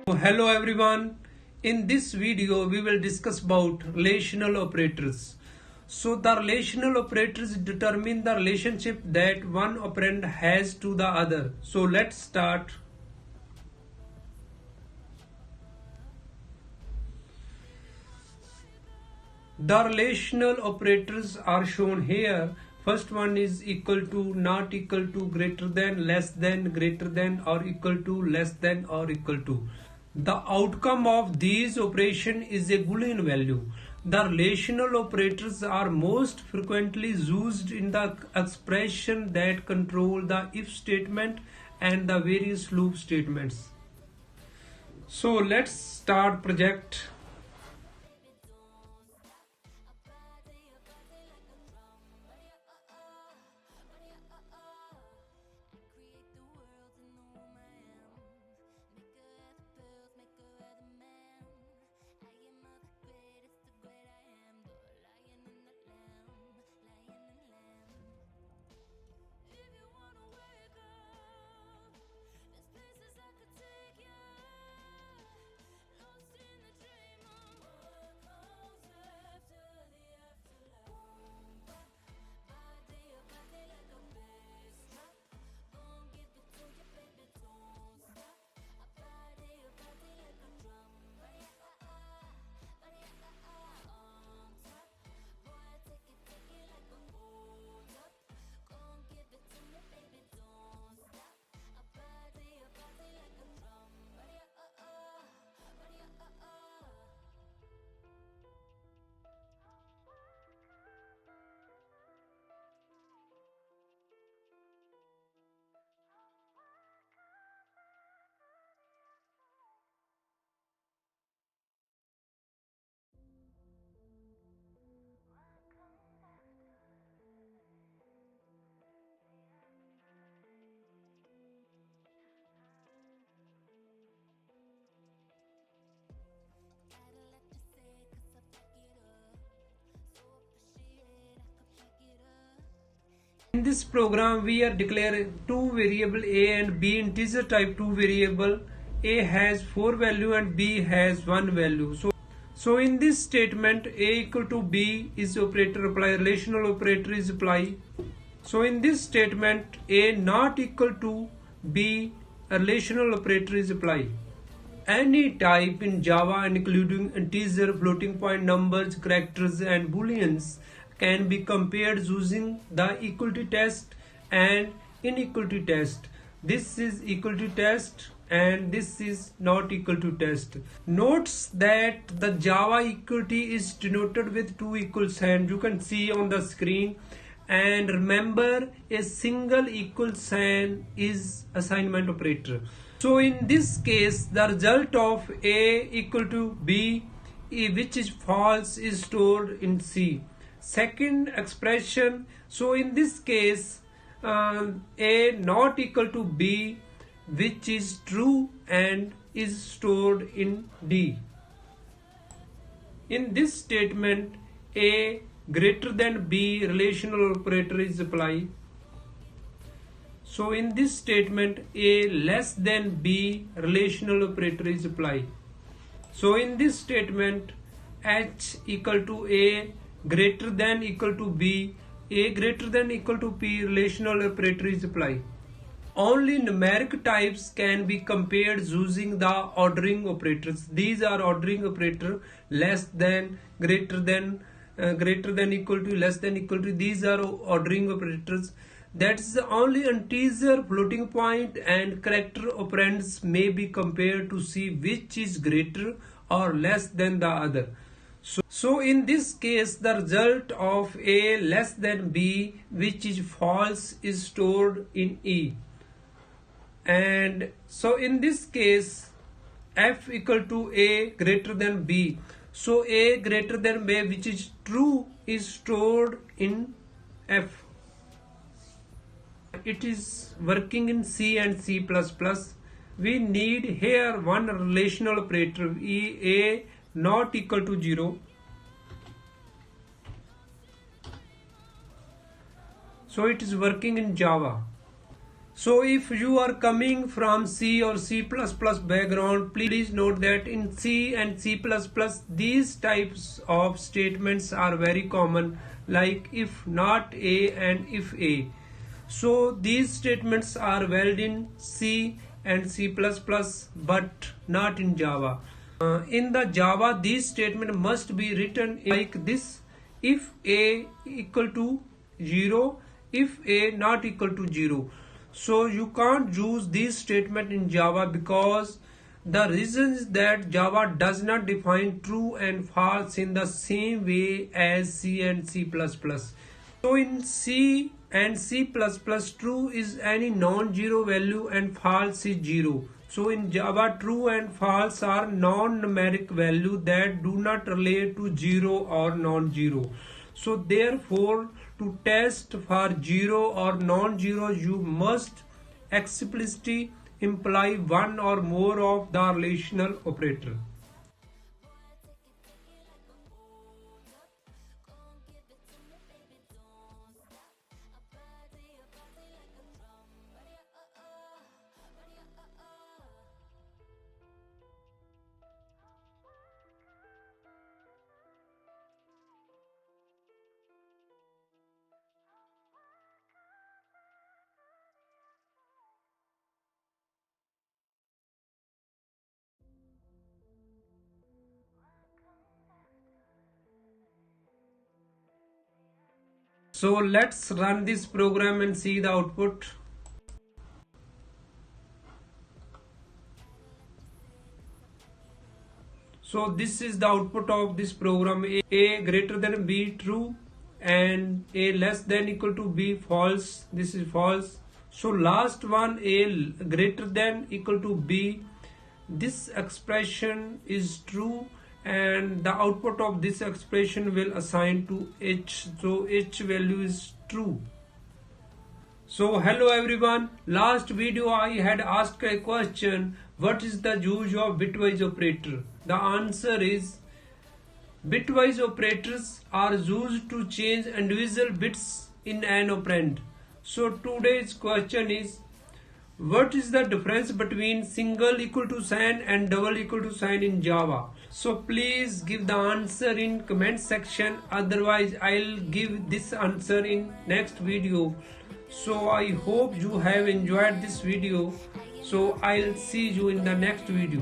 Hello everyone. In this video we will discuss about relational operators. So the relational operators determine the relationship that one operand has to the other. So let's start. The relational operators are shown here. First one is equal to, not equal to, greater than, less than, greater than, or equal to, less than, or equal to. The outcome of these operations is a Boolean value. The relational operators are most frequently used in the expression that control the if statement and the various loop statements. So let's start project. In this program we are declaring two variable a and b integer type two variable. A has 4 value and b has 1 value. So in this statement a equal to b is operator apply, relational operator is apply. So in this statement a not equal to b, a relational operator is apply. Any type in Java including integer, floating point numbers, characters and booleans can be compared using the equality test and inequality test. This is equality test and this is not equal to test. Notes that the Java equality is denoted with two equal sign. You can see on the screen. And remember, a single equal sign is assignment operator. So in this case, the result of A equal to B, which is false, is stored in C. Second expression, so in this case, A not equal to B, which is true and is stored in D. In this statement, A greater than B relational operator is applied. So in this statement A less than B relational operator is applied. So in this statement H equal to A greater than equal to B, A greater than equal to P relational operator is applied. Only numeric types can be compared using the ordering operators. These are ordering operator, less than, greater than equal to, less than equal to. These are ordering operators. That's only integer, floating point and character operands may be compared to see which is greater or less than the other. So in this case the result of A less than B, which is false, is stored in E. And so in this case F equal to A greater than B, so A greater than B, which is true, is stored in F. It is working in C and C++. We need here one relational operator, A not equal to 0. So it is working in Java. So if you are coming from C or C++ background, please note that in C and C++ these types of statements are very common, like if not A and if A. So these statements are valid in C and C++ but not in Java. In the Java, these statement must be written like this: if A equal to 0, if A not equal to 0. So you can't use this statement in Java because the reason is that Java does not define true and false in the same way as C and C++. So in C and C++, true is any non-zero value and false is 0. So in Java, true and false are non-numeric value that do not relate to 0 or non-zero. So therefore, to test for 0 or non-zero, you must explicitly imply one or more of the relational operator. So let's run this program and see the output. So this is the output of this program: A greater than B true and A less than equal to B false. This is false. So last one, A greater than equal to B, this expression is true and the output of this expression will assign to H. So H value is true. So hello everyone, last video I had asked a question: what is the use of bitwise operator? The answer is bitwise operators are used to change individual bits in an operand. So today's question is: what is the difference between single equal to sign and double equal to sign in Java? So please give the answer in comment section, otherwise I'll give this answer in next video. So I hope you have enjoyed this video. So I'll see you in the next video.